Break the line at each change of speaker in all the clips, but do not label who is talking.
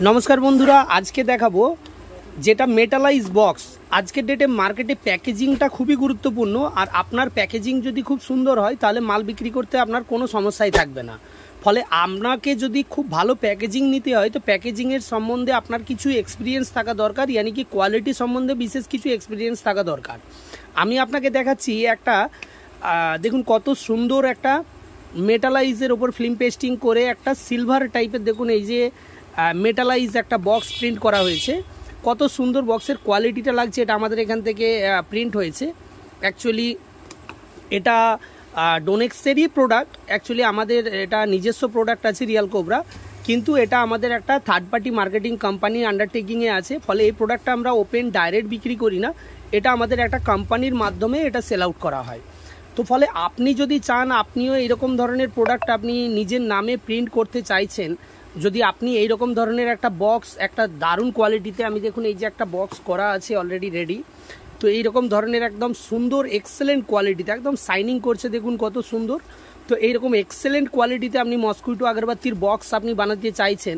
नमस्कार बंधुरा आज के देखाबो जेटा मेटालाइज बक्स आज के डेटे मार्केटे पैकेजिंगटा खूबই গুরুত্বপূর্ণ আর আপনার প্যাকেজিং যদি খুব সুন্দর হয় তাহলে মাল বিক্রি করতে আপনার কোনো সমস্যাই থাকবে না। ফলে আপনাকে যদি খুব ভালো প্যাকেজিং নিতে হয় তো প্যাকেজিং এর সম্বন্ধে আপনার কিছু এক্সপেরিয়েন্স থাকা দরকার, यानी कि কোয়ালিটি সম্বন্ধে বিশেষ কিছু এক্সপেরিয়েন্স থাকা দরকার। আমি আপনাকে দেখাচ্ছি একটা দেখুন কত সুন্দর একটা মেটালাইজের উপর ফিল্ম পেস্টিং করে একটা সিলভার টাইপের দেখুন এই যে মেটালাইজ একটা বক্স প্রিন্ট করা হয়েছে। কত সুন্দর বক্সের কোয়ালিটিটা লাগছে, এটা আমাদের এখান থেকে প্রিন্ট হয়েছে। অ্যাকচুয়ালি এটা ডোনেক্সেরই প্রোডাক্ট, অ্যাকচুয়ালি আমাদের এটা নিজস্ব প্রোডাক্ট আছে রিয়াল কোবরা, কিন্তু এটা আমাদের একটা থার্ড পার্টি মার্কেটিং কোম্পানি আন্ডারটেকিংয়ে আছে। ফলে এই প্রোডাক্টটা আমরা ওপেন ডাইরেক্ট বিক্রি করি না, এটা আমাদের একটা কোম্পানির মাধ্যমে এটা সেল আউট করা হয়। তো ফলে আপনি যদি চান আপনিও এইরকম ধরনের প্রোডাক্ট আপনি নিজের নামে প্রিন্ট করতে চাইছেন, যদি আপনি এই রকম ধরনের একটা বক্স একটা দারুণ কোয়ালিটিতে, আমি দেখুন এই যে একটা বক্স করা আছে অলরেডি রেডি, তো এই রকম ধরনের একদম সুন্দর এক্সেলেন্ট কোয়ালিটিতে একদম শাইনিং করছে দেখুন কত সুন্দর। তো এই রকম এক্সেলেন্ট কোয়ালিটিতে আপনি মসকুইটো আগরবাতির বক্স আপনি বানাতে চাইছেন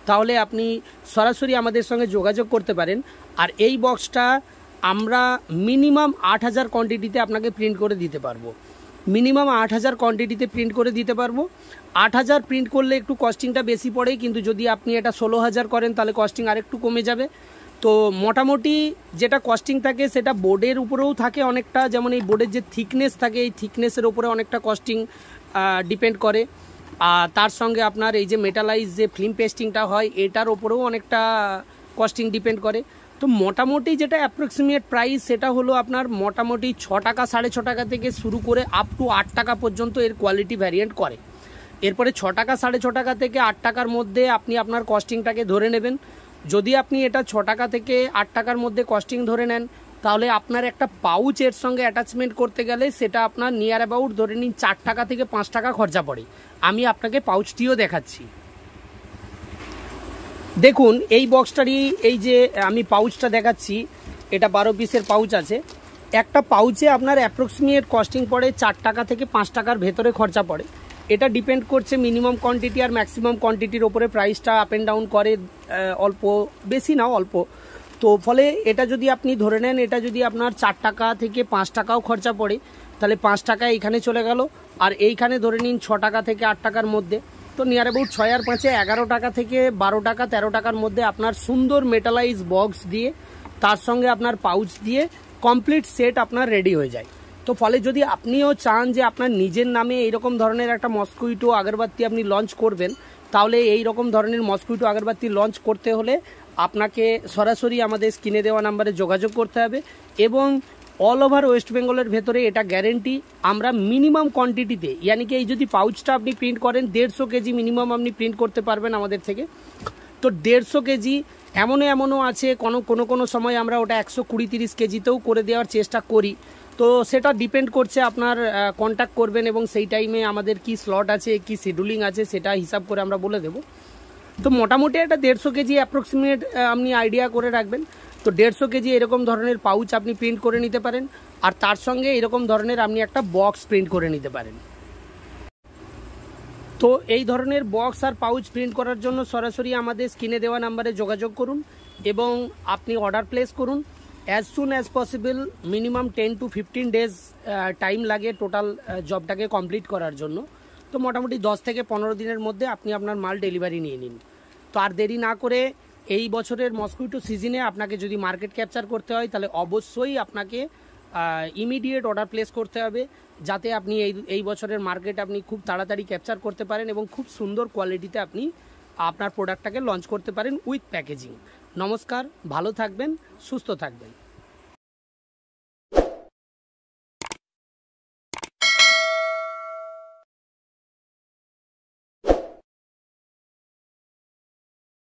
তাহলে আপনি সরাসরি আমাদের সঙ্গে যোগাযোগ করতে পারেন। আর এই বক্সটা আমরা মিনিমাম 8000 কোয়ান্টিটিতে আপনাকে প্রিন্ট করে দিতে পারবো, মিনিমাম 8000 কোয়ান্টিটিতে প্রিন্ট করে দিতে পারবো। 8000 প্রিন্ট করলে একটু কস্টিংটা বেশি পড়ে, কিন্তু যদি আপনি এটা 16000 করেন তাহলে কস্টিং আরেকটু কমে যাবে। তো মোটামুটি যেটা কস্টিং থাকে সেটা বোর্ডের উপরেও থাকে অনেকটা, যেমন এই বোর্ডের যে থিকনেস থাকে এই থিকনেসের উপরে অনেকটা কস্টিং ডিপেন্ড করে। আর তার সঙ্গে আপনার এই যে মেটালাইজ যে ফিল্ম পেস্টিংটা হয় এটার ওপরেও অনেকটা কস্টিং ডিপেন্ড করে। তো মোটামুটি যেটা অ্যাপ্রক্সিমেট প্রাইস সেটা হলো আপনার মোটামুটি 6 টাকা 6.5 টাকা থেকে শুরু করে আপ টু 8 টাকা পর্যন্ত এর কোয়ালিটি ভ্যারিয়েন্ট করে। এরপরে 6 টাকা 6.5 টাকা থেকে 8 টাকার মধ্যে আপনি আপনার কস্টিংটাকে ধরে নেবেন। যদি আপনি এটা 6 টাকা থেকে 8 টাকার মধ্যে কস্টিং ধরে নেন তাহলে আপনার একটা পাউচ এর সঙ্গে অ্যাটাচমেন্ট করতে গেলে সেটা আপনার নিয়ার অ্যাবাউট ধরে নিন 4 টাকা থেকে 5 টাকা খরচা পড়ে। আমি আপনাকে পাউচটিও দেখাচ্ছি। দেখুন এই বক্সটারই এই যে আমি পাউচটা দেখাচ্ছি, এটা 12 পিসের পাউচ আছে। একটা পাউচে আপনার অ্যাপ্রক্সিমেট কস্টিং পড়ে 4 টাকা থেকে 5 টাকার ভেতরে খরচা পড়ে। এটা ডিপেন্ড করছে মিনিমাম কোয়ান্টিটি আর ম্যাক্সিমাম কোয়ান্টিটির ওপরে প্রাইসটা আপ অ্যান্ড ডাউন করে, অল্প বেশি না অল্প। তো ফলে এটা যদি আপনি ধরে নেন এটা যদি আপনার 4 টাকা থেকে 5 টাকাও খরচা পড়ে তাহলে 5 টাকা এইখানে চলে গেল, আর এইখানে ধরে নিন 6 টাকা থেকে 8 টাকার মধ্যে, তো নিয়ার অ্যাবাউট 6 আর 5 11 টাকা থেকে 12 টাকা 13 টাকার মধ্যে আপনার সুন্দর মেটালাইজ বক্স দিয়ে তার সঙ্গে আপনার পাউচ দিয়ে কমপ্লিট সেট আপনার রেডি হয়ে যায়। তো ফলে যদি আপনিও চান যে আপনার নিজের নামে এইরকম ধরনের একটা মসকুইটো আগরবাতি আপনি লঞ্চ করবেন, তাহলে এই রকম ধরনের মসকুইটো আগরবাতি লঞ্চ করতে হলে আপনাকে সরাসরি আমাদের স্ক্রিনে দেওয়া নাম্বারে যোগাযোগ করতে হবে। এবং অল ওভার ওয়েস্ট বেঙ্গলের ভেতরে এটা গ্যারেন্টি আমরা মিনিমাম কোয়ান্টিটিতে, यानी कि এই যদি পাউচটা আপনি প্রিন্ট করেন 150 কেজি মিনিমাম আপনি প্রিন্ট করতে পারবেন আমাদের থেকে। তো 150 কেজি এমনও আছে, কোনো সময় আমরা ওটা 120-30 কেজিতেও করে দেওয়ার চেষ্টা করি। তো সেটা ডিপেন্ড করছে, আপনার কন্ট্যাক্ট করবেন এবং সেই টাইমে আমাদের কি স্লট আছে কি শিডিউলিং আছে সেটা হিসাব করে আমরা বলে দেব। তো মোটামুটি এটা 150 কেজি অ্যাপ্রক্সিমেট আপনি আইডিয়া করে রাখবেন। তো 150 কেজি এরকম ধরনের পাউচ আপনি প্রিন্ট করে নিতে পারেন, আর তার সঙ্গে এরকম ধরনের আপনি একটা বক্স প্রিন্ট করে নিতে পারেন। তো এই ধরনের বক্স আর পাউচ প্রিন্ট করার জন্য সরাসরি আমাদের স্ক্রিনে দেওয়া নাম্বারে যোগাযোগ করুন এবং আপনি অর্ডার প্লেস করুন as soon as possible. Minimum 10 to 15 days time লাগে টোটাল জবটাকে কমপ্লিট করার জন্য। তো মোটামুটি 10 থেকে 15 দিনের মধ্যে আপনি আপনার মাল ডেলিভারি নিয়ে নিন। তো আর দেরি না করে এই বছরের মসকুইটো সিজনে আপনাকে যদি মার্কেট ক্যাপচার করতে হয় তাহলে অবশ্যই আপনাকে ইমিডিয়েট অর্ডার প্লেস করতে হবে, যাতে আপনি এই বছরের মার্কেট আপনি খুব তাড়াতাড়ি ক্যাপচার করতে পারেন এবং খুব সুন্দর কোয়ালিটিতে আপনি আপনার প্রোডাক্টটাকে লঞ্চ করতে পারেন উইথ প্যাকেজিং। নমস্কার, ভালো থাকবেন, সুস্থ থাকবেন।